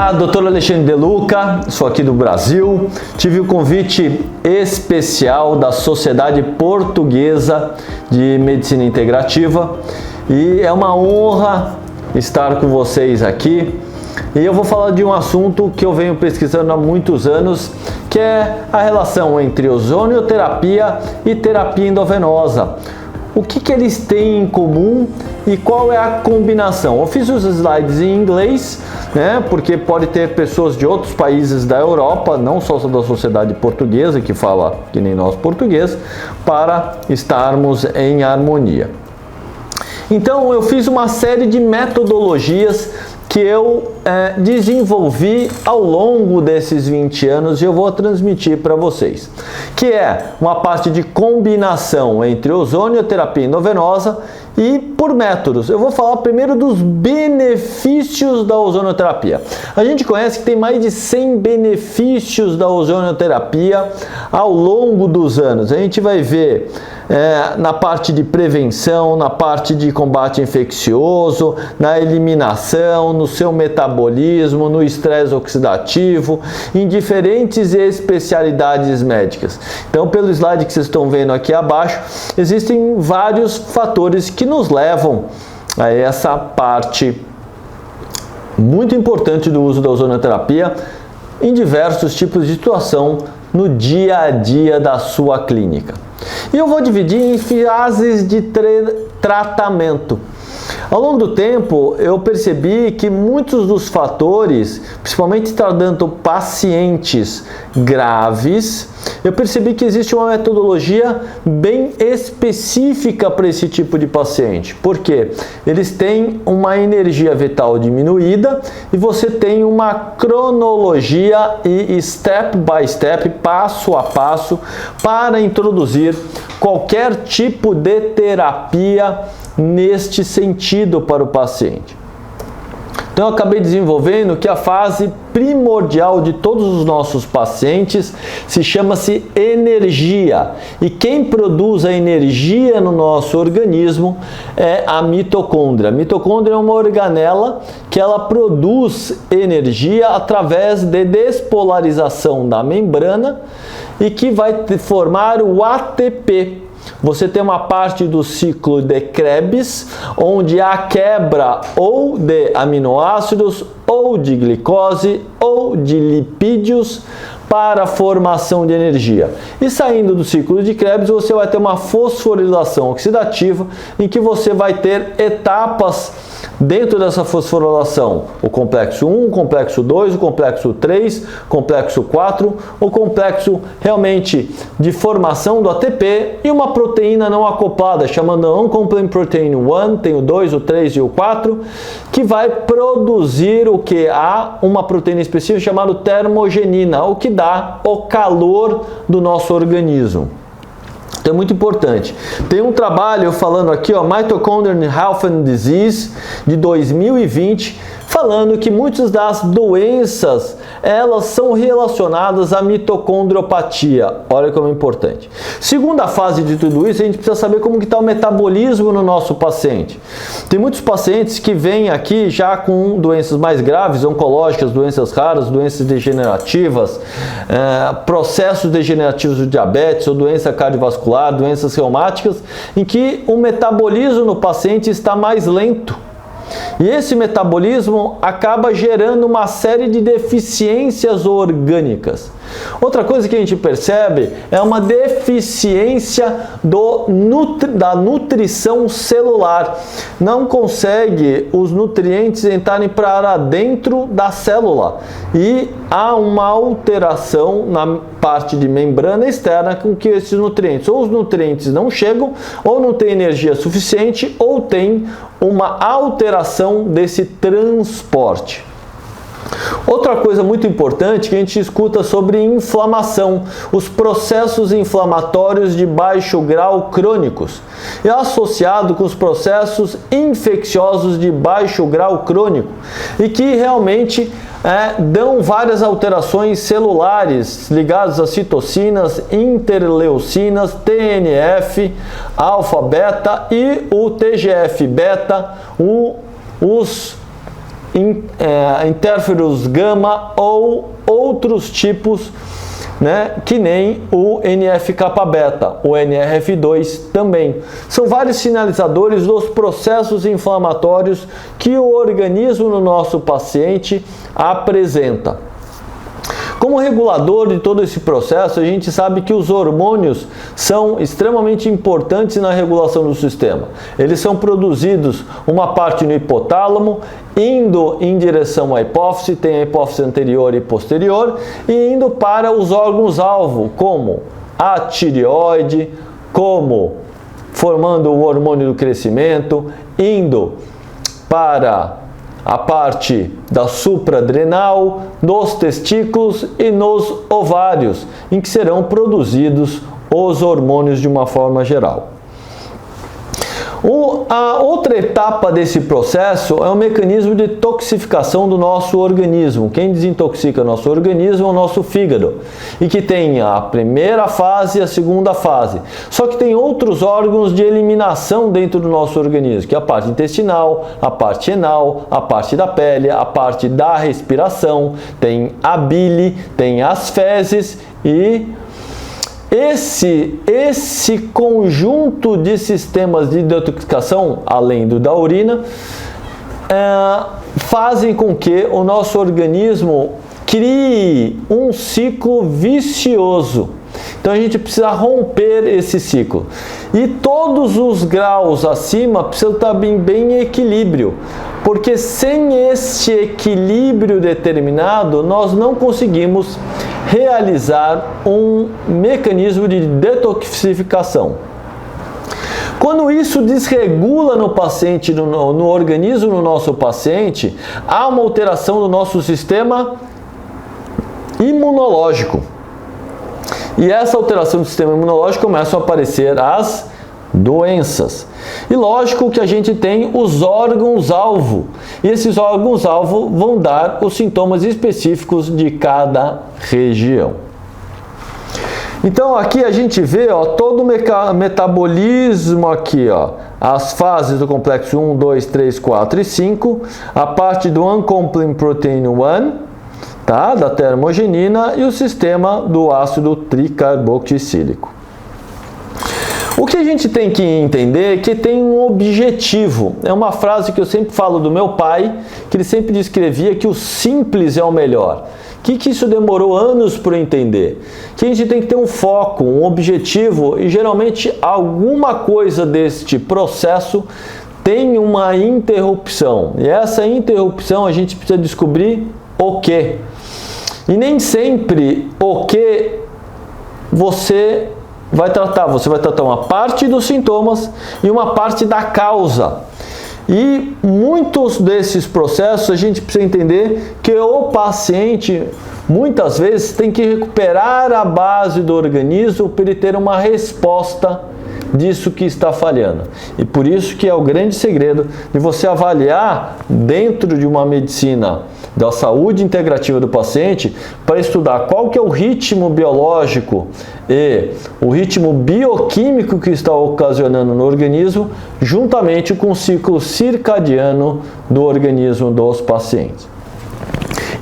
Olá, Dr. Alexandre De Luca, sou aqui do Brasil. Tive o convite especial da Sociedade Portuguesa de Medicina Integrativa e é uma honra estar com vocês aqui. E eu vou falar de um assunto que eu venho pesquisando há muitos anos, que é a relação entre ozonioterapia e terapia endovenosa. O que eles têm em comum e qual é a combinação? Eu fiz os slides em inglês, né, porque pode ter pessoas de outros países da Europa, não só da sociedade portuguesa, que fala que nem nós português, para estarmos em harmonia. Então eu fiz uma série de metodologias que eu desenvolvi ao longo desses 20 anos e eu vou transmitir para vocês, que é uma parte de combinação entre ozonioterapia endovenosa e por métodos. Eu vou falar primeiro dos benefícios da ozonioterapia. A gente conhece que tem mais de 100 benefícios da ozonioterapia ao longo dos anos. A gente vai ver na parte de prevenção, na parte de combate infeccioso, na eliminação, no seu metabolismo, no estresse oxidativo, em diferentes especialidades médicas. Então, pelo slide que vocês estão vendo aqui abaixo, existem vários fatores que nos levam a essa parte muito importante do uso da ozonioterapia em diversos tipos de situação no dia a dia da sua clínica. E eu vou dividir em fases de tratamento. Ao longo do tempo, eu percebi que muitos dos fatores, principalmente tratando pacientes graves, eu percebi que existe uma metodologia bem específica para esse tipo de paciente. Por quê? Eles têm uma energia vital diminuída e você tem uma cronologia e step by step, passo a passo, para introduzir qualquer tipo de terapia neste sentido para o paciente. Então eu acabei desenvolvendo que a fase primordial de todos os nossos pacientes se chama-se energia. E quem produz a energia no nosso organismo é a mitocôndria. A mitocôndria é uma organela que ela produz energia através de despolarização da membrana e que vai formar o ATP. Você tem uma parte do ciclo de Krebs, onde há quebra ou de aminoácidos, ou de glicose, ou de lipídios para a formação de energia. E saindo do ciclo de Krebs, você vai ter uma fosforilação oxidativa, em que você vai ter etapas dentro dessa fosforilação, o complexo 1, o complexo 2, o complexo 3, o complexo 4, o complexo realmente de formação do ATP e uma proteína não acoplada, chamada Uncoupling Protein 1, tem o 2, o 3 e o 4, que vai produzir o que? Há uma proteína específica chamada termogenina, o que dá o calor do nosso organismo. Então é muito importante. Tem um trabalho falando aqui, ó, Mitochondrial Health and Disease, de 2020, falando que muitas das doenças, elas são relacionadas à mitocondriopatia. Olha como é importante. Segunda fase de tudo isso, a gente precisa saber como que está o metabolismo no nosso paciente. Tem muitos pacientes que vêm aqui já com doenças mais graves, oncológicas, doenças raras, doenças degenerativas, processos degenerativos do diabetes ou doença cardiovascular, doenças reumáticas, em que o metabolismo no paciente está mais lento. E esse metabolismo acaba gerando uma série de deficiências orgânicas. Outra coisa que a gente percebe é uma deficiência da nutrição celular. Não consegue os nutrientes entrarem para dentro da célula. E há uma alteração na parte de membrana externa com que esses nutrientes, ou os nutrientes não chegam, ou não tem energia suficiente, ou tem uma alteração desse transporte. Outra coisa muito importante que a gente escuta sobre inflamação, os processos inflamatórios de baixo grau crônicos, e associado com os processos infecciosos de baixo grau crônico, e que realmente dão várias alterações celulares ligadas a citocinas, interleucinas, TNF, alfa-beta e o TGF-beta, os interferons gama ou outros tipos, né, que nem o NF-kappa-beta, o NRF2 também. São vários sinalizadores dos processos inflamatórios que o organismo no nosso paciente apresenta. Como regulador de todo esse processo, a gente sabe que os hormônios são extremamente importantes na regulação do sistema. Eles são produzidos, uma parte no hipotálamo, indo em direção à hipófise, tem a hipófise anterior e posterior, e indo para os órgãos-alvo, como a tireoide, como formando o hormônio do crescimento, indo para a parte da supraadrenal, nos testículos e nos ovários, em que serão produzidos os hormônios de uma forma geral. A outra etapa desse processo é o mecanismo de toxificação do nosso organismo. Quem desintoxica o nosso organismo é o nosso fígado, e que tem a primeira fase e a segunda fase. Só que tem outros órgãos de eliminação dentro do nosso organismo, que é a parte intestinal, a parte renal, a parte da pele, a parte da respiração, tem a bile, tem as fezes e esse conjunto de sistemas de detoxificação, além do da urina, fazem com que o nosso organismo crie um ciclo vicioso. Então a gente precisa romper esse ciclo. E todos os graus acima precisam estar bem em equilíbrio, porque sem este equilíbrio determinado, nós não conseguimos realizar um mecanismo de detoxificação. Quando isso desregula no paciente, no organismo do nosso paciente, há uma alteração do nosso sistema imunológico. E essa alteração do sistema imunológico começam a aparecer as doenças. E lógico que a gente tem os órgãos-alvo. E esses órgãos-alvo vão dar os sintomas específicos de cada região. Então aqui a gente vê, ó, todo o metabolismo aqui, ó, as fases do complexo 1, 2, 3, 4 e 5, a parte do Uncoupling Protein 1, tá, da termogenina, e o sistema do ácido tricarboxílico. O que a gente tem que entender é que tem um objetivo. É uma frase que eu sempre falo do meu pai, que ele sempre descrevia que o simples é o melhor. Que isso demorou anos para eu entender? Que a gente tem que ter um foco, um objetivo, e geralmente alguma coisa deste processo tem uma interrupção. E essa interrupção a gente precisa descobrir o quê? E nem sempre o que você vai tratar. Você vai tratar uma parte dos sintomas e uma parte da causa. E muitos desses processos a gente precisa entender que o paciente muitas vezes tem que recuperar a base do organismo para ele ter uma resposta disso que está falhando. E por isso que é o grande segredo de você avaliar dentro de uma medicina da saúde integrativa do paciente, para estudar qual que é o ritmo biológico e o ritmo bioquímico que está ocasionando no organismo, juntamente com o ciclo circadiano do organismo dos pacientes.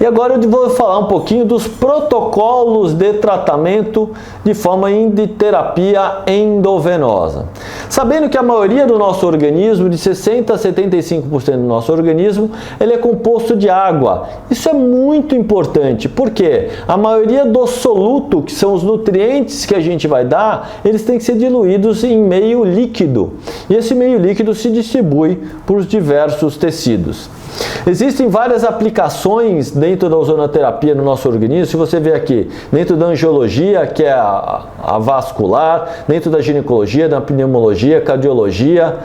E agora eu vou falar um pouquinho dos protocolos de tratamento de forma de terapia endovenosa. Sabendo que a maioria do nosso organismo, de 60% a 75% do nosso organismo, ele é composto de água. Isso é muito importante, porque a maioria do soluto, que são os nutrientes que a gente vai dar, eles têm que ser diluídos em meio líquido. E esse meio líquido se distribui por diversos tecidos. Existem várias aplicações dentro da ozonoterapia no nosso organismo. Se você ver aqui, dentro da angiologia, que é a vascular, dentro da ginecologia, da pneumologia, cardiologia,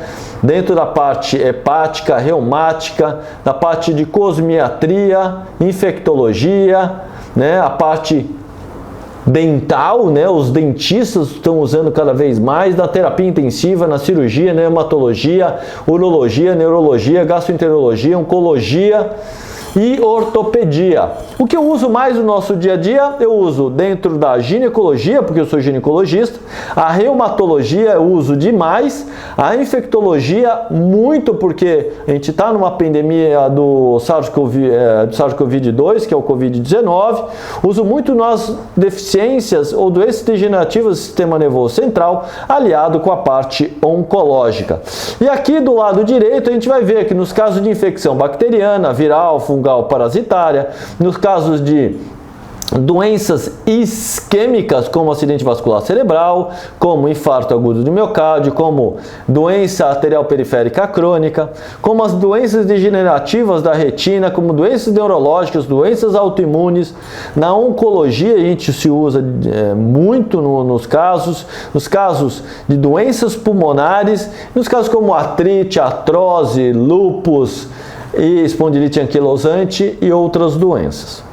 dentro da parte hepática, reumática, da parte de cosmiatria, infectologia, né, a parte dental, né, os dentistas estão usando cada vez mais, na terapia intensiva, na cirurgia, na hematologia, urologia, neurologia, gastroenterologia, oncologia e ortopedia. O que eu uso mais no nosso dia a dia, eu uso dentro da ginecologia, porque eu sou ginecologista, a reumatologia eu uso demais, a infectologia muito, porque a gente está numa pandemia do SARS-CoV-2, que é o Covid-19, uso muito nas deficiências ou doenças degenerativas do sistema nervoso central, aliado com a parte oncológica. E aqui do lado direito a gente vai ver que nos casos de infecção bacteriana, viral, fungal, parasitária, nos casos de doenças isquêmicas, como acidente vascular cerebral, como infarto agudo do miocárdio, como doença arterial periférica crônica, como as doenças degenerativas da retina, como doenças neurológicas, doenças autoimunes. Na oncologia a gente se usa muito nos casos de doenças pulmonares, nos casos como artrite, artrose, lúpus e espondilite anquilosante e outras doenças.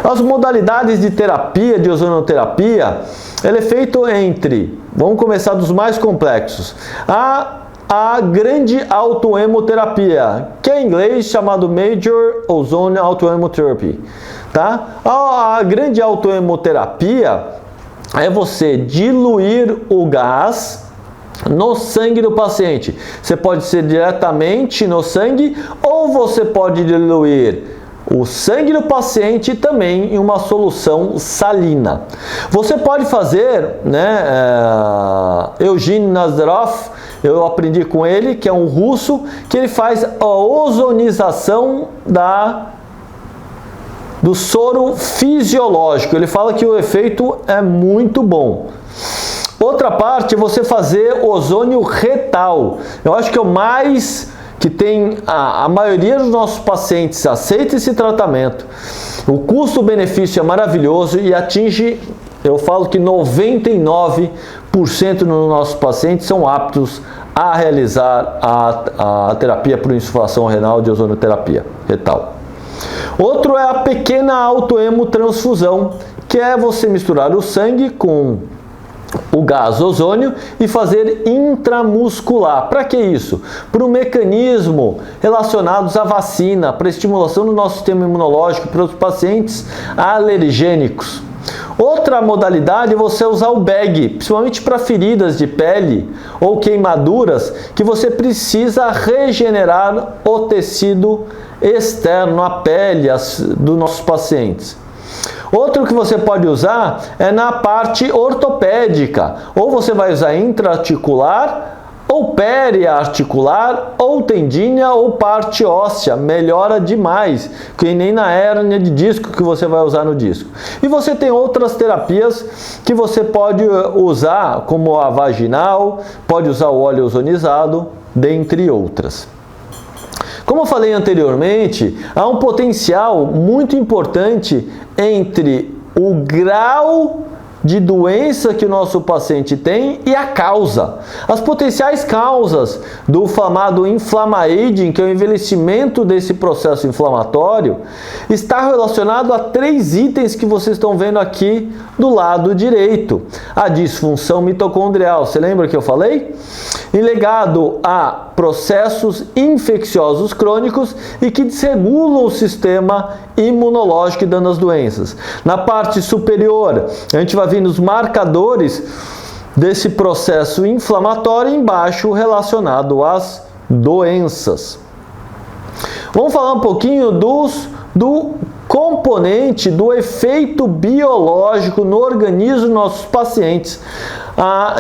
As modalidades de terapia, de ozonoterapia, ele é feito entre, vamos começar dos mais complexos, a grande autoemoterapia, que é em inglês chamado Major Ozone Autoemotherapy, tá? A grande autoemoterapia é você diluir o gás no sangue do paciente. Você pode ser diretamente no sangue ou você pode diluir o sangue do paciente também em uma solução salina. Você pode fazer, Eugene Nazarov, eu aprendi com ele, que é um russo, que ele faz a ozonização do soro fisiológico. Ele fala que o efeito é muito bom. Outra parte é você fazer ozônio retal. Eu acho que é o mais que tem a maioria dos nossos pacientes aceita esse tratamento. O custo-benefício é maravilhoso e atinge, eu falo que 99% dos nossos pacientes são aptos a realizar a terapia por insuflação renal de ozonoterapia retal. Outro é a pequena autohemotransfusão, que é você misturar o sangue com o gás ozônio e fazer intramuscular. Para que isso? Para um mecanismo relacionados à vacina, para estimulação do nosso sistema imunológico para os pacientes alergênicos. Outra modalidade é você usar o bag, principalmente para feridas de pele ou queimaduras, que você precisa regenerar o tecido externo, a pele dos nossos pacientes. Outro que você pode usar é na parte ortopédica, ou você vai usar intraarticular, ou periarticular, ou tendínea, ou parte óssea, melhora demais, que nem na hérnia de disco que você vai usar no disco. E você tem outras terapias que você pode usar, como a vaginal, pode usar o óleo ozonizado, dentre outras. Como eu falei anteriormente, há um potencial muito importante entre o grau de doença que o nosso paciente tem e a causa. As potenciais causas do chamado inflama-aging, que é o envelhecimento desse processo inflamatório, está relacionado a 3 itens que vocês estão vendo aqui do lado direito. A disfunção mitocondrial, você lembra que eu falei? E ligado a processos infecciosos crônicos e que desregulam o sistema imunológico e dando as doenças. Na parte superior, a gente vai ver os marcadores desse processo inflamatório, embaixo relacionado às doenças. Vamos falar um pouquinho do componente, do efeito biológico no organismo dos nossos pacientes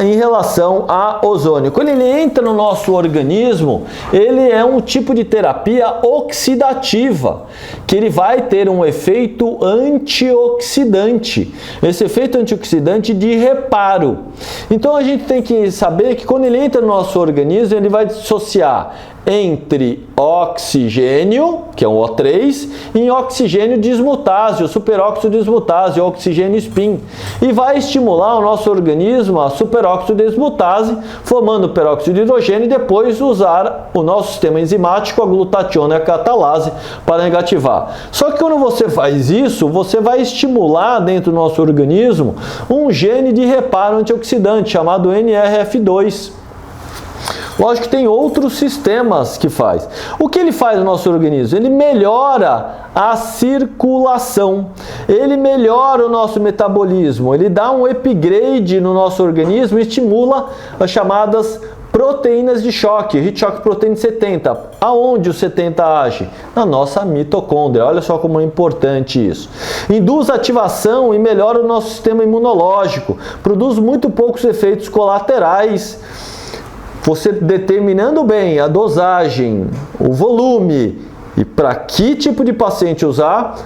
em relação a ozônio. Quando ele entra no nosso organismo, ele é um tipo de terapia oxidativa, que ele vai ter um efeito antioxidante. Esse efeito antioxidante de reparo. Então a gente tem que saber que quando ele entra no nosso organismo, ele vai dissociar entre oxigênio, que é o O3, e oxigênio dismutase, o superóxido dismutase, o oxigênio spin, e vai estimular o nosso organismo a superóxido dismutase, formando peróxido de hidrogênio, e depois usar o nosso sistema enzimático, a glutationa e a catalase, para negativar. Só que quando você faz isso, você vai estimular dentro do nosso organismo um gene de reparo antioxidante, chamado NRF2. Lógico que tem outros sistemas que faz. O que ele faz no nosso organismo? Ele melhora a circulação, ele melhora o nosso metabolismo, ele dá um upgrade no nosso organismo e estimula as chamadas proteínas de choque, Heat Shock Protein 70. Aonde o 70 age? Na nossa mitocôndria. Olha só como é importante isso. Induz ativação e melhora o nosso sistema imunológico. Produz muito poucos efeitos colaterais. Você determinando bem a dosagem, o volume e para que tipo de paciente usar,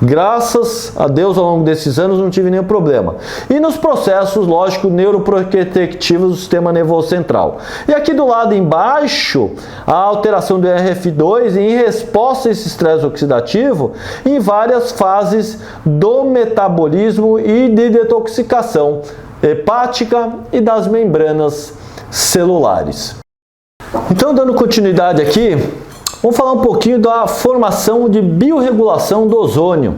graças a Deus, ao longo desses anos, não tive nenhum problema. E nos processos, lógico, neuroprotectivos do sistema nervoso central. E aqui do lado embaixo, a alteração do RF2 em resposta a esse estresse oxidativo em várias fases do metabolismo e de detoxicação hepática e das membranas celulares. Então, dando continuidade aqui, vamos falar um pouquinho da formação de biorregulação do ozônio.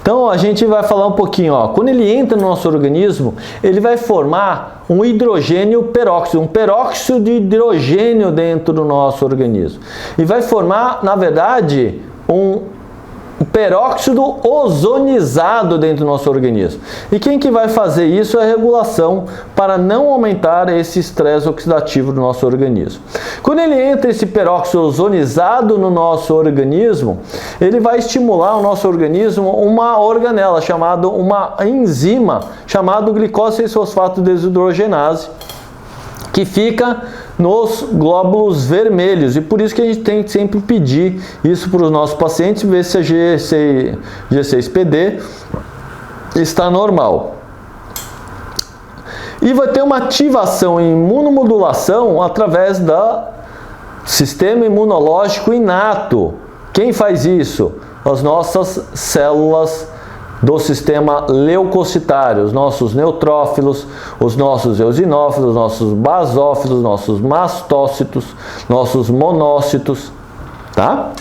Então a gente vai falar um pouquinho, quando ele entra no nosso organismo, ele vai formar um hidrogênio peróxido, um peróxido de hidrogênio dentro do nosso organismo. E vai formar, na verdade, um peróxido ozonizado dentro do nosso organismo. E quem que vai fazer isso é a regulação para não aumentar esse estresse oxidativo do nosso organismo. Quando ele entra esse peróxido ozonizado no nosso organismo, ele vai estimular o nosso organismo uma organela chamada, uma enzima chamada glicose 6-fosfato desidrogenase, que fica nos glóbulos vermelhos, e por isso que a gente tem que sempre pedir isso para os nossos pacientes, ver se a G6PD está normal. E vai ter uma ativação em imunomodulação através do sistema imunológico inato. Quem faz isso? As nossas células do sistema leucocitário, os nossos neutrófilos, os nossos eosinófilos, os nossos basófilos, nossos mastócitos, nossos monócitos, tá?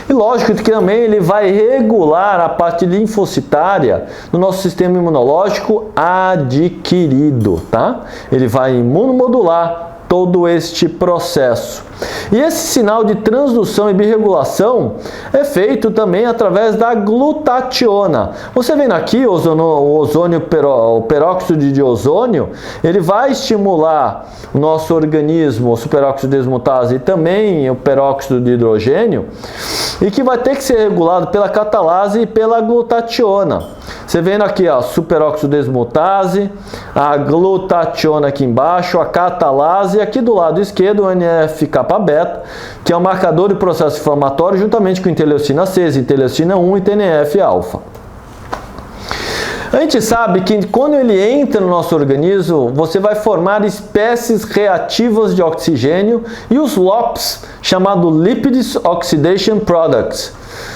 E lógico que também ele vai regular a parte linfocitária do nosso sistema imunológico adquirido, tá? Ele vai imunomodular todo este processo. E esse sinal de transdução e birregulação é feito também através da glutationa. Você vendo aqui o peróxido de ozônio, ele vai estimular o nosso organismo, o superóxido desmutase e também o peróxido de hidrogênio, e que vai ter que ser regulado pela catalase e pela glutationa. Você vendo aqui, superóxido desmutase, a glutationa aqui embaixo, a catalase, e aqui do lado esquerdo o NF-kappa-beta, que é o marcador de processo inflamatório, juntamente com interleucina 6, interleucina 1 e TNF-alfa. A gente sabe que quando ele entra no nosso organismo, você vai formar espécies reativas de oxigênio e os LOPs, chamado Lipids Oxidation Products.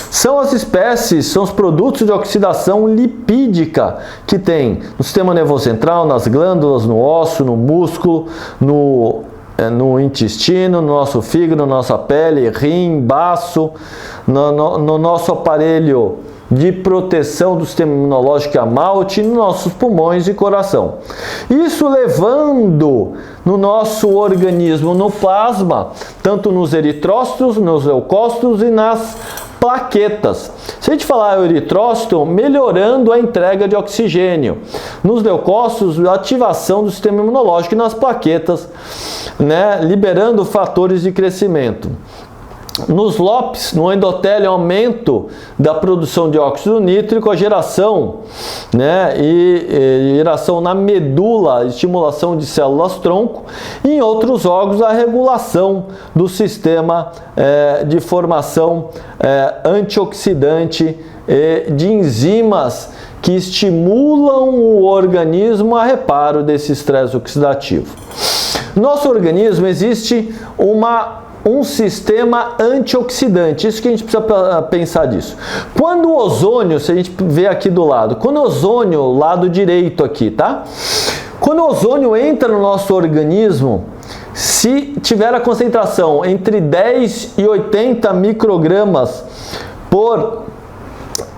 São as espécies, são os produtos de oxidação lipídica que tem no sistema nervoso central, nas glândulas, no osso, no músculo, no intestino, no nosso fígado, na nossa pele, rim, baço, no nosso aparelho de proteção do sistema imunológico, que é a malte, nos nossos pulmões e coração. Isso levando no nosso organismo, no plasma, tanto nos eritrócitos, nos leucócitos e nas plaquetas. Se a gente falar eritrócito, melhorando a entrega de oxigênio. Nos leucócitos, a ativação do sistema imunológico, e nas plaquetas, liberando fatores de crescimento. Nos LOPs, no endotélio, aumento da produção de óxido nítrico, a geração, e geração na medula, estimulação de células-tronco, e em outros órgãos a regulação do sistema de formação antioxidante de enzimas que estimulam o organismo a reparo desse estresse oxidativo. No nosso organismo existe um sistema antioxidante, isso que a gente precisa pensar disso. Quando o ozônio, se a gente vê aqui do lado, quando o ozônio, lado direito aqui, tá? Quando o ozônio entra no nosso organismo, se tiver a concentração entre 10 e 80 microgramas por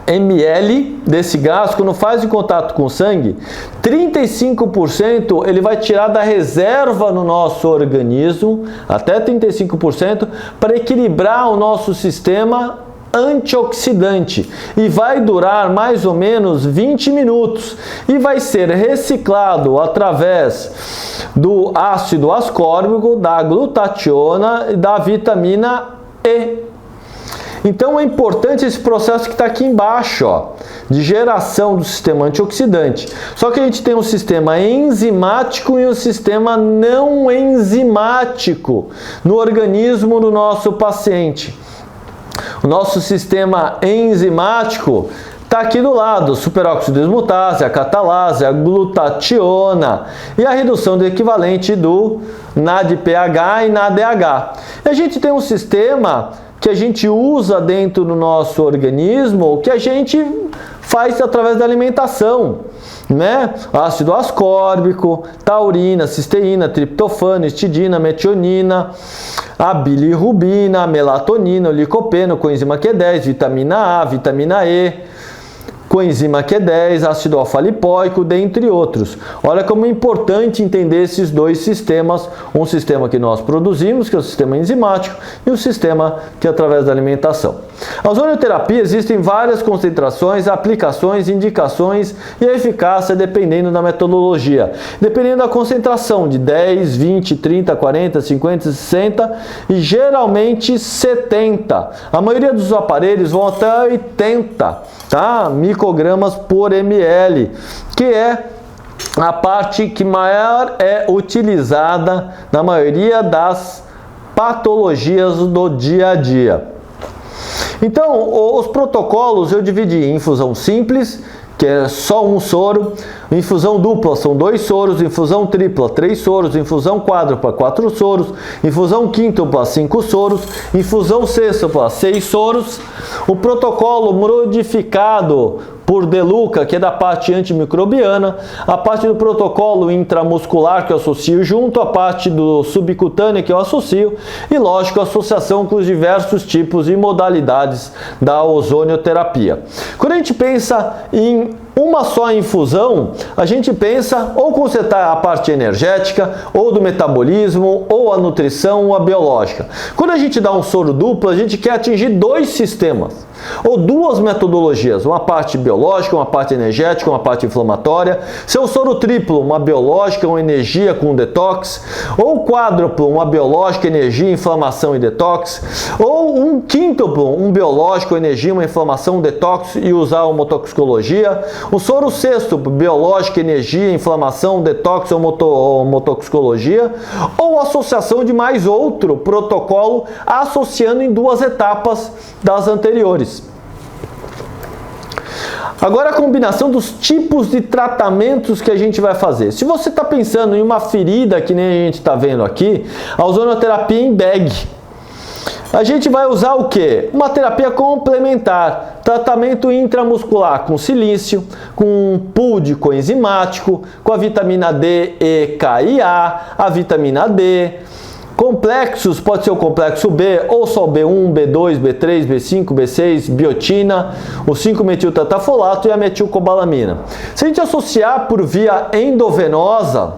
ml desse gás, quando faz em contato com o sangue, 35% ele vai tirar da reserva no nosso organismo, até 35%, para equilibrar o nosso sistema antioxidante, e vai durar mais ou menos 20 minutos e vai ser reciclado através do ácido ascórbico, da glutationa e da vitamina E. Então é importante esse processo que está aqui embaixo, ó, de geração do sistema antioxidante. Só que a gente tem um sistema enzimático e um sistema não enzimático no organismo do nosso paciente. O nosso sistema enzimático está aqui do lado: superóxido desmutase, a catalase, a glutationa e a redução do equivalente do NADPH e NADH. E a gente tem um sistema que a gente usa dentro do nosso organismo, que a gente faz através da alimentação, né? Ácido ascórbico, taurina, cisteína, triptofano, histidina, metionina, a bilirrubina, a melatonina, o licopeno, coenzima Q10, vitamina A, vitamina E, coenzima Q10, ácido alfa-lipóico, dentre outros. Olha como é importante entender esses dois sistemas, um sistema que nós produzimos, que é o sistema enzimático, e o sistema que é através da alimentação. A ozonioterapia existem várias concentrações, aplicações, indicações e a eficácia dependendo da metodologia, dependendo da concentração de 10, 20, 30, 40, 50, 60 e geralmente 70. A maioria dos aparelhos vão até 80, tá? Microgramas por ml, que é a parte que maior é utilizada na maioria das patologias do dia a dia. Então, os protocolos eu dividi em infusão simples, que é só um soro, infusão dupla são 2 soros, infusão tripla 3 soros, infusão quádrupla 4 soros, infusão quíntupla 5 soros, infusão sextupla 6 soros. O protocolo modificado por De Luca, que é da parte antimicrobiana, a parte do protocolo intramuscular que eu associo junto, a parte do subcutâneo que eu associo e, lógico, a associação com os diversos tipos e modalidades da ozonioterapia. Quando a gente pensa em uma só infusão, a gente pensa ou consertar a parte energética, ou do metabolismo, ou a nutrição, ou a biológica. Quando a gente dá um soro duplo, a gente quer atingir 2 sistemas, ou 2 metodologias, uma parte biológica, uma parte energética, uma parte inflamatória. Se é o soro triplo, uma biológica, uma energia com detox, ou quádruplo, uma biológica, energia, inflamação e detox, ou um quíntuplo, um biológico, energia, uma inflamação, detox e usar uma toxicologia. O soro sextuplo, biológica, energia, inflamação, detox ou motoxicologia, ou associação de mais outro protocolo associando em 2 etapas das anteriores. Agora a combinação dos tipos de tratamentos que a gente vai fazer. Se você está pensando em uma ferida, que nem a gente está vendo aqui, a ozonioterapia em bag. A gente vai usar o que? Uma terapia complementar, tratamento intramuscular com silício, com pool de coenzimático, com a vitamina D, E, K e a vitamina D. Complexos, pode ser o complexo B, ou só B1, B2, B3, B5, B6, biotina, o 5-metiltetafolato e a metilcobalamina. Se a gente associar por via endovenosa,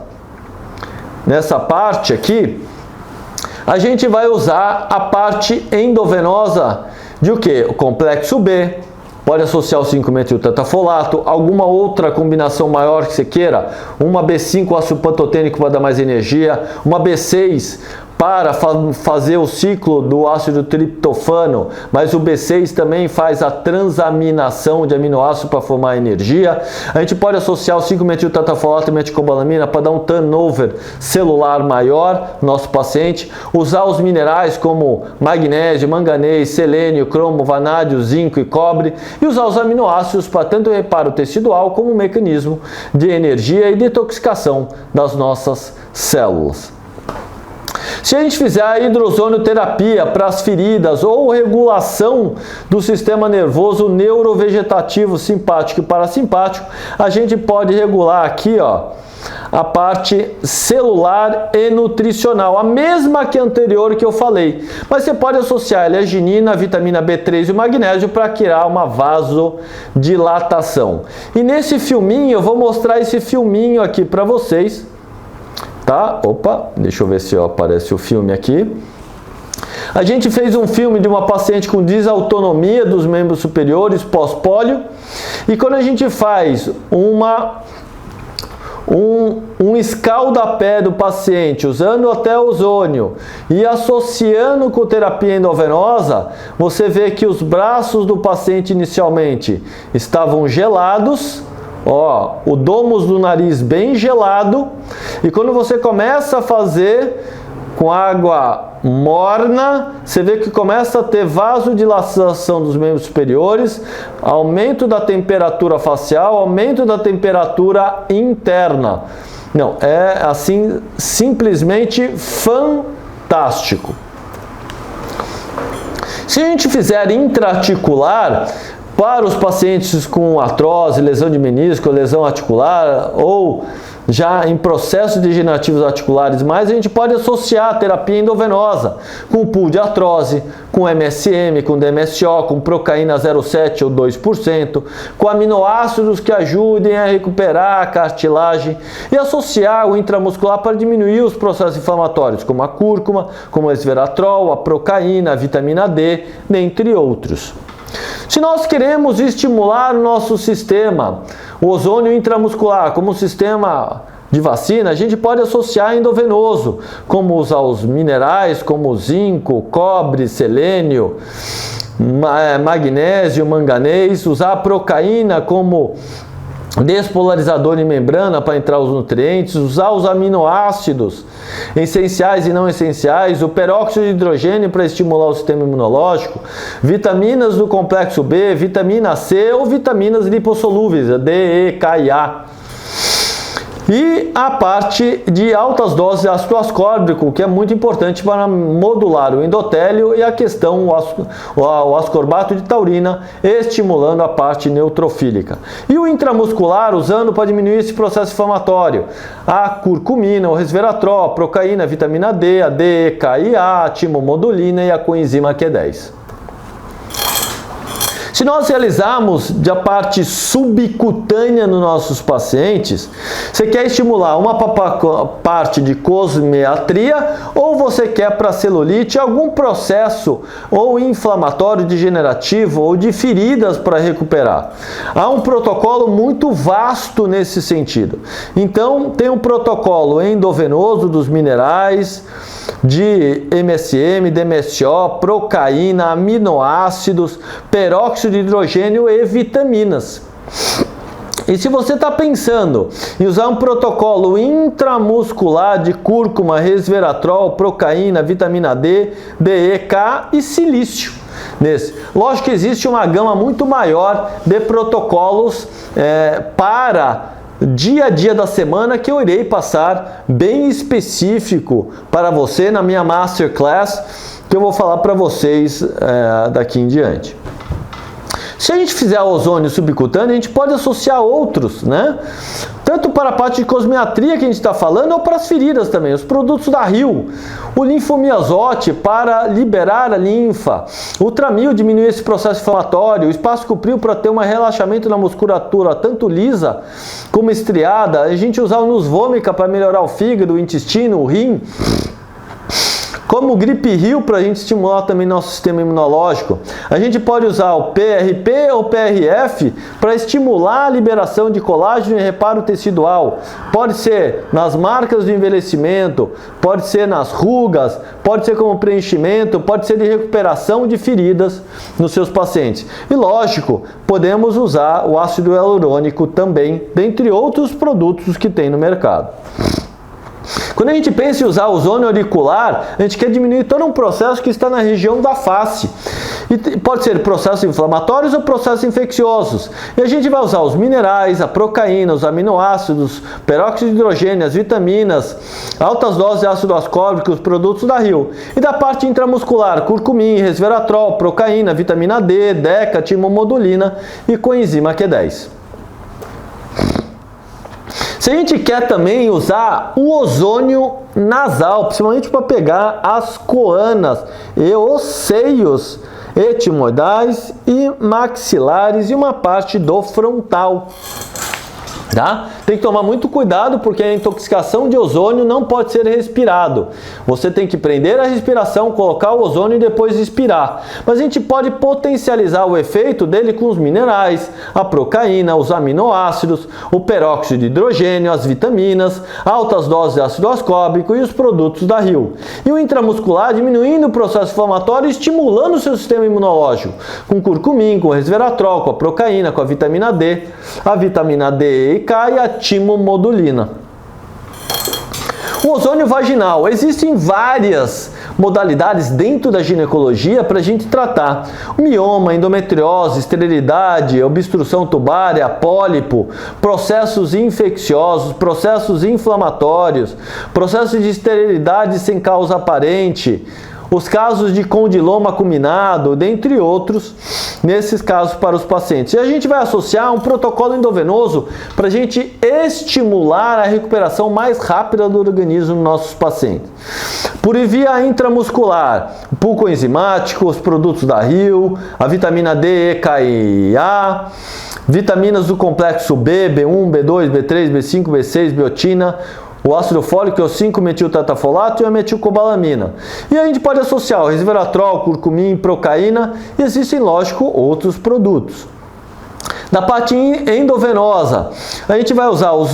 nessa parte aqui, a gente vai usar a parte endovenosa de o que? O complexo B, pode associar o 5-metiltetafolato, alguma outra combinação maior que você queira, uma B5 ácido pantotênico para dar mais energia, uma B6 para fazer o ciclo do ácido triptofano, mas o B6 também faz a transaminação de aminoácidos para formar energia. A gente pode associar o 5-metiltetafolato e meticobalamina para dar um turnover celular maior no nosso paciente, usar os minerais como magnésio, manganês, selênio, cromo, vanádio, zinco e cobre, e usar os aminoácidos para tanto o reparo tecidual como um mecanismo de energia e detoxicação das nossas células. Se a gente fizer a hidrozonioterapia para as feridas ou regulação do sistema nervoso neurovegetativo simpático e parasimpático, a gente pode regular aqui, ó, a parte celular e nutricional, a mesma que a anterior que eu falei, mas você pode associar a L-arginina, a vitamina B3 e o magnésio para criar uma vasodilatação. E nesse filminho, eu vou mostrar esse filminho aqui para vocês, tá? Opa, deixa eu ver se aparece o filme aqui. A gente fez um filme de uma paciente com desautonomia dos membros superiores pós-pólio, e quando a gente faz um escaldapé do paciente usando até ozônio e associando com terapia endovenosa, você vê que os braços do paciente inicialmente estavam gelados, ó, o dômus do nariz bem gelado, e quando você começa a fazer com água morna, você vê que começa a ter vasodilatação dos membros superiores, aumento da temperatura facial, aumento da temperatura interna. Não, é assim simplesmente fantástico. Se a gente fizer intra-articular, para os pacientes com artrose, lesão de menisco, lesão articular ou já em processos degenerativos articulares, mas a gente pode associar a terapia endovenosa com pool de artrose, com MSM, com DMSO, com procaína 0,7 ou 2%, com aminoácidos que ajudem a recuperar a cartilagem, e associar o intramuscular para diminuir os processos inflamatórios, como a cúrcuma, como o resveratrol, a procaína, a vitamina D, dentre outros. Se nós queremos estimular o nosso sistema, o ozônio intramuscular, como um sistema de vacina, a gente pode associar endovenoso, como usar os minerais, como zinco, cobre, selênio, magnésio, manganês, usar a procaína como despolarizador em membrana para entrar os nutrientes, usar os aminoácidos essenciais e não essenciais, o peróxido de hidrogênio para estimular o sistema imunológico, vitaminas do complexo B, vitamina C ou vitaminas lipossolúveis, a D, E, K e A. E a parte de altas doses de ácido ascórbico, que é muito importante para modular o endotélio, e a questão o ascorbato de taurina, estimulando a parte neutrofílica. E o intramuscular, usando para diminuir esse processo inflamatório, a curcumina, o resveratrol, a procaína, a vitamina D, a D, E, K e A, a timomodulina e a coenzima Q10. Se nós realizarmos a parte subcutânea nos nossos pacientes, você quer estimular uma parte de cosmetria ou você quer para celulite algum processo ou inflamatório degenerativo ou de feridas para recuperar. Há um protocolo muito vasto nesse sentido. Então, tem um protocolo endovenoso dos minerais, de MSM, DMSO, procaína, aminoácidos, peróxido de hidrogênio e vitaminas. E se você está pensando em usar um protocolo intramuscular de cúrcuma, resveratrol, procaína, vitamina D, DE, K e silício, lógico que existe uma gama muito maior de protocolos para dia a dia da semana, que eu irei passar bem específico para você na minha Masterclass, que eu vou falar para vocês daqui em diante. Se a gente fizer ozônio subcutâneo, a gente pode associar outros, né? Tanto para a parte de cosmetria que a gente está falando, ou para as feridas também. Os produtos da Rio, o linfomiazote para liberar a linfa, o Tramil diminuir esse processo inflamatório, o espaço cupril para ter um relaxamento na musculatura, tanto lisa como estriada, a gente usar o Nus Vomica para melhorar o fígado, o intestino, o rim, como o Grip Heal para a gente estimular também nosso sistema imunológico. A gente pode usar o PRP ou PRF para estimular a liberação de colágeno e reparo tecidual. Pode ser nas marcas do envelhecimento, pode ser nas rugas, pode ser como preenchimento, pode ser de recuperação de feridas nos seus pacientes. E lógico, podemos usar o ácido hialurônico também, dentre outros produtos que tem no mercado. Quando a gente pensa em usar ozônio auricular, a gente quer diminuir todo um processo que está na região da face. E pode ser processos inflamatórios ou processos infecciosos. E a gente vai usar os minerais, a procaína, os aminoácidos, peróxido de hidrogênio, as vitaminas, altas doses de ácido ascórbico, os produtos da Rio. E da parte intramuscular, curcumina, resveratrol, procaína, vitamina D, DECA, timomodulina e coenzima Q10. Se a gente quer também usar o ozônio nasal, principalmente para pegar as coanas e os seios etimoidais e maxilares e uma parte do frontal. Tá? Tem que tomar muito cuidado porque a intoxicação de ozônio não pode ser respirado. Você tem que prender a respiração, colocar o ozônio e depois expirar. Mas a gente pode potencializar o efeito dele com os minerais, a procaína, os aminoácidos, o peróxido de hidrogênio, as vitaminas, altas doses de ácido ascórbico e os produtos da Rio. E o intramuscular diminuindo o processo inflamatório e estimulando o seu sistema imunológico, com curcumim, com resveratrol, com a procaína, com a vitamina D, e K e a timomodulina. O ozônio vaginal. Existem várias modalidades dentro da ginecologia para a gente tratar. O mioma, endometriose, esterilidade, obstrução tubária, pólipo, processos infecciosos, processos inflamatórios, processos de esterilidade sem causa aparente, os casos de condiloma acuminado, dentre outros, nesses casos para os pacientes. E a gente vai associar um protocolo endovenoso para a gente estimular a recuperação mais rápida do organismo nos nossos pacientes. Por via intramuscular, o pulco enzimático, os produtos da Rio, a vitamina D, E, K e A, vitaminas do complexo B, B1, B2, B3, B5, B6, biotina, o ácido fólico, que é o 5-metiltetafolato e a metilcobalamina. E a gente pode associar o resveratrol, curcumim, procaína e existem, lógico, outros produtos. Na parte endovenosa, a gente vai usar as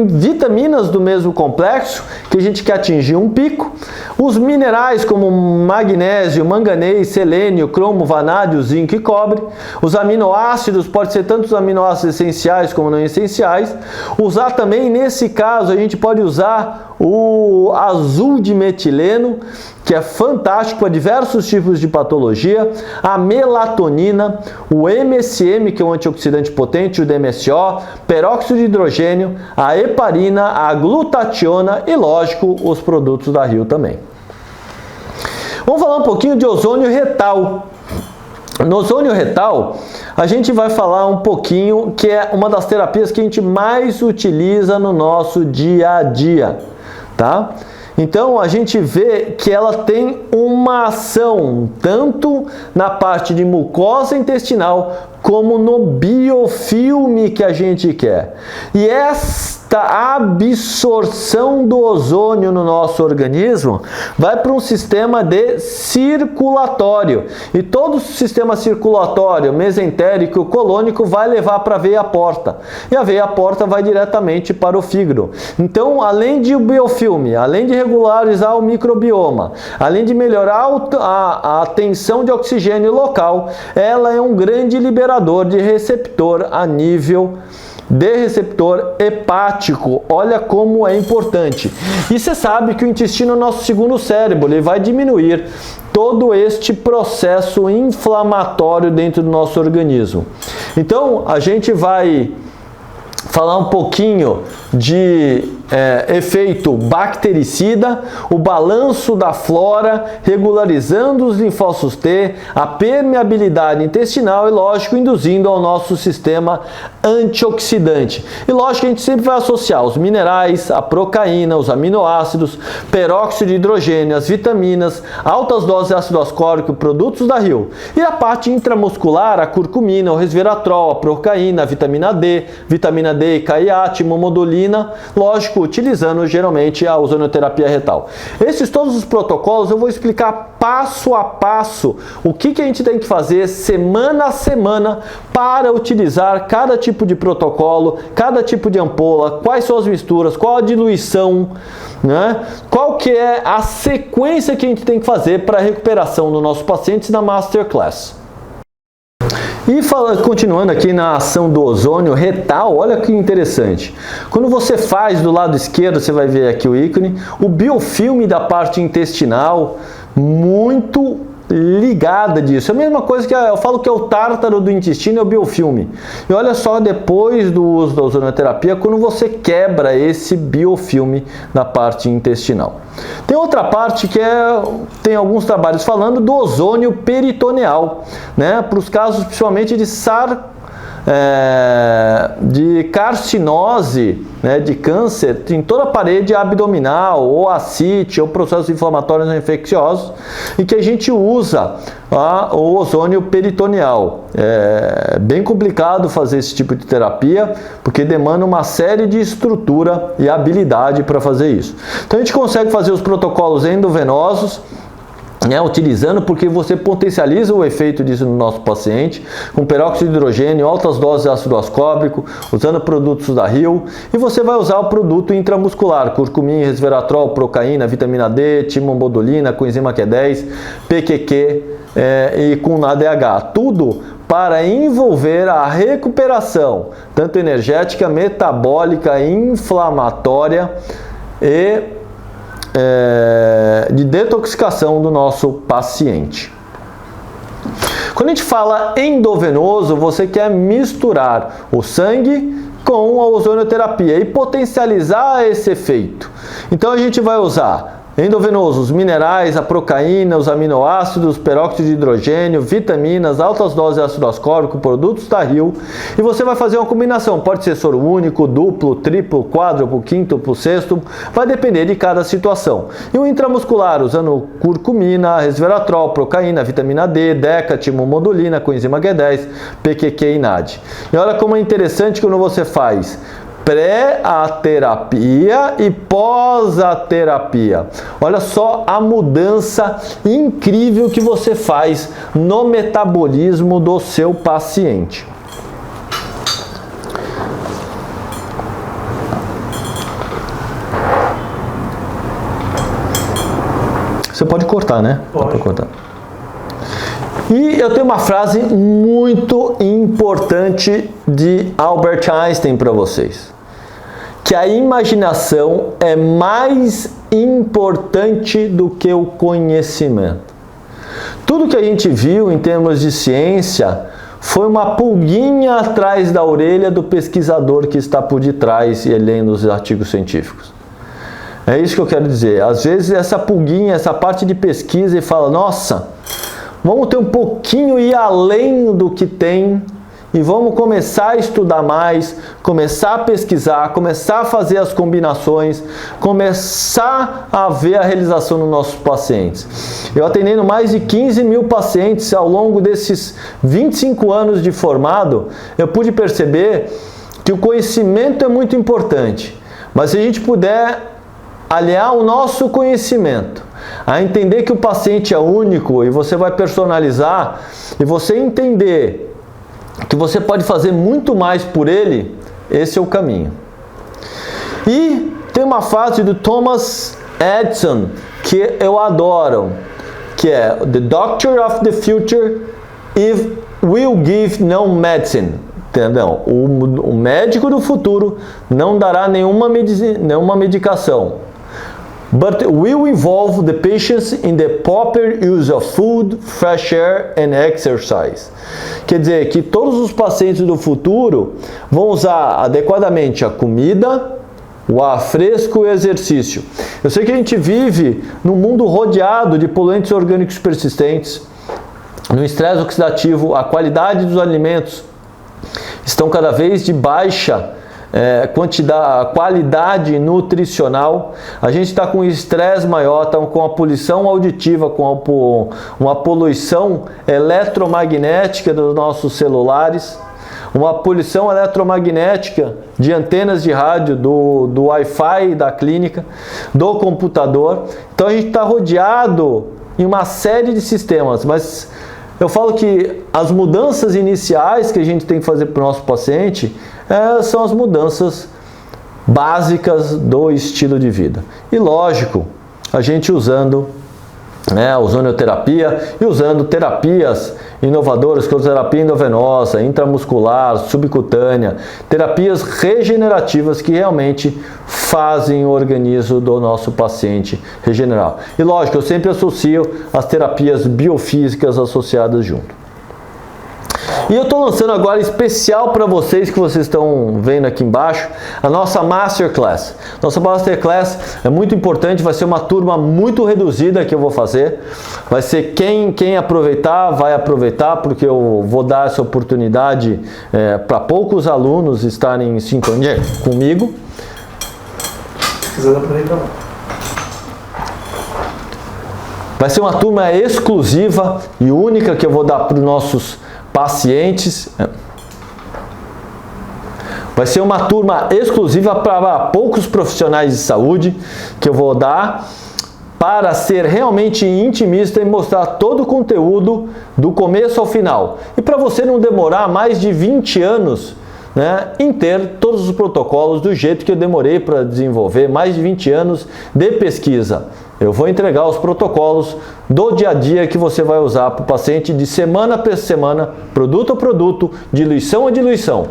vitaminas do mesmo complexo, que a gente quer atingir um pico, os minerais como magnésio, manganês, selênio, cromo, vanádio, zinco e cobre, os aminoácidos, pode ser tanto os aminoácidos essenciais como não essenciais, usar também, nesse caso, a gente pode usar o azul de metileno, que é fantástico para diversos tipos de patologia, a melatonina, o MSM, que é um antioxidante potente, o DMSO, peróxido de hidrogênio, a heparina, a glutationa e, lógico, os produtos da Rio também. Vamos falar um pouquinho de ozônio retal. No ozônio retal, a gente vai falar um pouquinho, que é uma das terapias que a gente mais utiliza no nosso dia a dia, tá? Então, a gente vê que ela tem uma ação tanto na parte de mucosa intestinal como no biofilme que a gente quer. E esta absorção do ozônio no nosso organismo vai para um sistema de circulatório. E todo o sistema circulatório, mesentérico e colônico, vai levar para a veia porta. E a veia porta vai diretamente para o fígado. Então, além de o biofilme, além de regularizar o microbioma, além de melhorar a tensão de oxigênio local, ela é um grande liberador de receptor a nível de receptor hepático. Olha como é importante. E você sabe que o intestino é o nosso segundo cérebro, ele vai diminuir todo este processo inflamatório dentro do nosso organismo. Então, a gente vai falar um pouquinho de efeito bactericida, o balanço da flora, regularizando os linfócitos T, a permeabilidade intestinal e, lógico, induzindo ao nosso sistema antioxidante. E, lógico, a gente sempre vai associar os minerais, a procaína, os aminoácidos, peróxido de hidrogênio, as vitaminas, altas doses de ácido ascórbico, produtos da Rio. E a parte intramuscular, a curcumina, o resveratrol, a procaína, a vitamina D, e K e A, timomodulina, lógico, utilizando geralmente a ozonoterapia retal. Esses todos os protocolos eu vou explicar passo a passo o que a gente tem que fazer semana a semana para utilizar cada tipo de protocolo, cada tipo de ampola, quais são as misturas, qual a diluição, né? Qual que é a sequência que a gente tem que fazer para a recuperação dos nossos pacientes na Masterclass. E continuando aqui na ação do ozônio retal, olha que interessante. Quando você faz do lado esquerdo, você vai ver aqui o ícone, o biofilme da parte intestinal, muito ligada disso. É a mesma coisa que eu falo que é o tártaro do intestino, é o biofilme. E olha só, depois do uso da ozonoterapia, quando você quebra esse biofilme da parte intestinal. Tem outra parte que tem alguns trabalhos falando do ozônio peritoneal, né? Para os casos principalmente de de carcinose, né, de câncer em toda a parede abdominal, ou ascite, ou processos inflamatórios infecciosos, e que a gente usa o ozônio peritoneal. É bem complicado fazer esse tipo de terapia, porque demanda uma série de estrutura e habilidade para fazer isso. Então a gente consegue fazer os protocolos endovenosos, utilizando, porque você potencializa o efeito disso no nosso paciente, com peróxido de hidrogênio, altas doses de ácido ascórbico, usando produtos da Rio, e você vai usar o produto intramuscular, curcumina, resveratrol, procaína, vitamina D, timombodulina, coenzima Q10, PQQ e com ADH, tudo para envolver a recuperação, tanto energética, metabólica, inflamatória e de detoxicação do nosso paciente. Quando a gente fala endovenoso, você quer misturar o sangue com a ozonioterapia e potencializar esse efeito. Então a gente vai usar endovenoso, os minerais, a procaína, os aminoácidos, peróxido de hidrogênio, vitaminas, altas doses de ácido ascórbico, produtos da Rio, e você vai fazer uma combinação, pode ser soro único, duplo, triplo, quádruplo, quíntuplo, sexto, vai depender de cada situação. E o intramuscular, usando curcumina, resveratrol, procaína, vitamina D, deca, timombodulina, coenzima Q10, PQQ e NAD. E olha como é interessante quando você faz pré-terapia e pós-terapia. Olha só a mudança incrível que você faz no metabolismo do seu paciente. Você pode cortar, né? Pode cortar. E eu tenho uma frase muito importante de Albert Einstein para vocês, que a imaginação é mais importante do que o conhecimento. Tudo que a gente viu em termos de ciência foi uma pulguinha atrás da orelha do pesquisador que está por detrás e lendo os artigos científicos. É isso que eu quero dizer. Às vezes essa pulguinha, essa parte de pesquisa e fala, nossa, vamos ter um pouquinho e além do que tem e vamos começar a estudar mais, começar a pesquisar, começar a fazer as combinações, começar a ver a realização nos nossos pacientes. Eu atendendo mais de 15 mil pacientes ao longo desses 25 anos de formado, eu pude perceber que o conhecimento é muito importante, mas se a gente puder aliar o nosso conhecimento a entender que o paciente é único e você vai personalizar e você entender que você pode fazer muito mais por ele, esse é o caminho. E tem uma frase do Thomas Edison que eu adoro, que é The doctor of the future will give no medicine. Entendeu? O médico do futuro não dará nenhuma medicação. But will involve the patients in the proper use of food, fresh air and exercise. Quer dizer que todos os pacientes do futuro vão usar adequadamente a comida, o ar fresco e o exercício. Eu sei que a gente vive num mundo rodeado de poluentes orgânicos persistentes, no estresse oxidativo, a qualidade dos alimentos estão cada vez de baixa qualidade nutricional. A gente está com estresse maior, está com a poluição auditiva, com uma poluição eletromagnética dos nossos celulares, uma poluição eletromagnética de antenas de rádio, do Wi-Fi da clínica, do computador. Então a gente está rodeado em uma série de sistemas, mas eu falo que as mudanças iniciais que a gente tem que fazer para o nosso paciente são as mudanças básicas do estilo de vida. E lógico, a gente usando a ozonioterapia e usando terapias inovadoras, como terapia endovenosa, intramuscular, subcutânea, terapias regenerativas que realmente fazem o organismo do nosso paciente regenerar. E lógico, eu sempre associo as terapias biofísicas associadas junto. E eu estou lançando agora especial para vocês que vocês estão vendo aqui embaixo, a nossa Masterclass. Nossa Masterclass é muito importante, vai ser uma turma muito reduzida que eu vou fazer. Vai ser quem aproveitar, vai aproveitar, porque eu vou dar essa oportunidade para poucos alunos estarem em sintonia comigo. Se quiser dar para reclamar. Vai ser uma turma exclusiva e única que eu vou dar para os nossos pacientes. Vai ser uma turma exclusiva para poucos profissionais de saúde que eu vou dar para ser realmente intimista e mostrar todo o conteúdo do começo ao final. E para você não demorar mais de 20 anos, né, em ter todos os protocolos do jeito que eu demorei para desenvolver, mais de 20 anos de pesquisa. Eu vou entregar os protocolos do dia a dia que você vai usar para o paciente de semana para semana, produto a produto, diluição a diluição.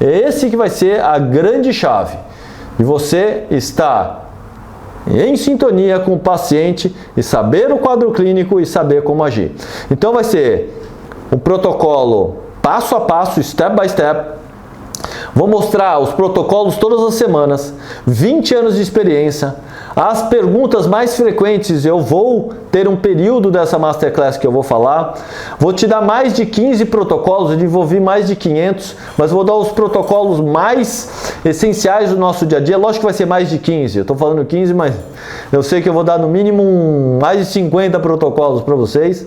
Esse que vai ser a grande chave. E você está em sintonia com o paciente e saber o quadro clínico e saber como agir. Então vai ser um protocolo passo a passo, step by step. Vou mostrar os protocolos todas as semanas, 20 anos de experiência, as perguntas mais frequentes. Eu vou ter um período dessa Masterclass que eu vou falar. Vou te dar mais de 15 protocolos, eu desenvolvi mais de 500, mas vou dar os protocolos mais essenciais do nosso dia a dia. Lógico que vai ser mais de 15, eu estou falando 15, mas eu sei que eu vou dar no mínimo mais de 50 protocolos para vocês.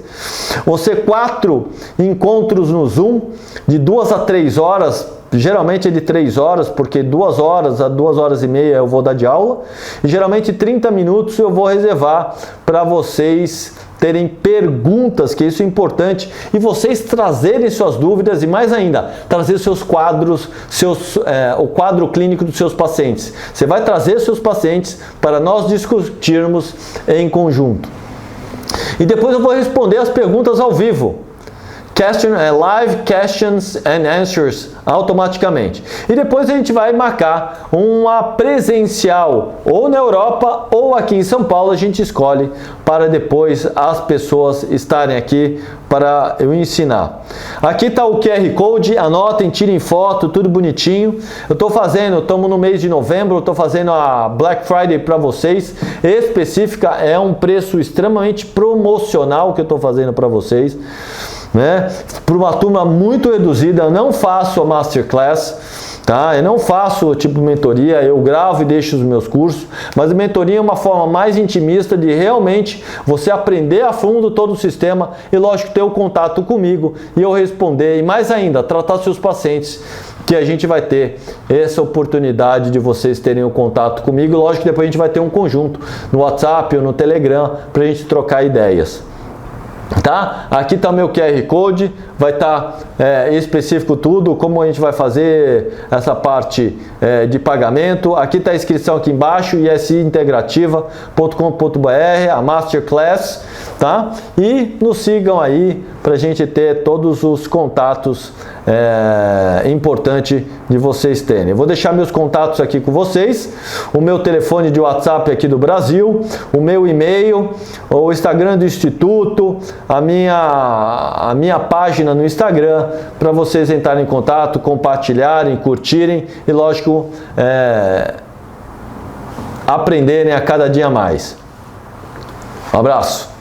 Vão ser 4 encontros no Zoom, de 2 a 3 horas, geralmente é de 3 horas, porque 2 horas a 2 horas e meia eu vou dar de aula, e geralmente 30 minutos eu vou reservar para vocês terem perguntas, que isso é importante, e vocês trazerem suas dúvidas e mais ainda, trazer seus quadros, o quadro clínico dos seus pacientes. Você vai trazer seus pacientes para nós discutirmos em conjunto. E depois eu vou responder as perguntas ao vivo. Live questions and answers automaticamente. E depois a gente vai marcar uma presencial ou na Europa ou aqui em São Paulo, a gente escolhe para depois as pessoas estarem aqui para eu ensinar. Aqui está o QR Code, anotem, tirem foto, tudo bonitinho. Eu estou fazendo, estamos no mês de novembro, eu estou fazendo a Black Friday para vocês, específica, é um preço extremamente promocional que eu estou fazendo para vocês. Né? Para uma turma muito reduzida, eu não faço a Masterclass, tá? Eu não faço tipo mentoria, eu gravo e deixo os meus cursos, mas a mentoria é uma forma mais intimista de realmente você aprender a fundo todo o sistema e, lógico, ter o contato comigo e eu responder, e mais ainda, tratar seus pacientes, que a gente vai ter essa oportunidade de vocês terem o contato comigo. Lógico que depois a gente vai ter um conjunto no WhatsApp ou no Telegram para a gente trocar ideias. Tá? Aqui está meu QR Code, vai estar específico tudo, como a gente vai fazer essa parte de pagamento. Aqui está a inscrição aqui embaixo, isintegrativa.com.br, a Masterclass, tá? E nos sigam aí para a gente ter todos os contatos importantes de vocês terem. Eu vou deixar meus contatos aqui com vocês, o meu telefone de WhatsApp aqui do Brasil, o meu e-mail, o Instagram do Instituto, a minha página no Instagram, para vocês entrarem em contato, compartilharem, curtirem e, lógico, aprenderem a cada dia mais. Um abraço!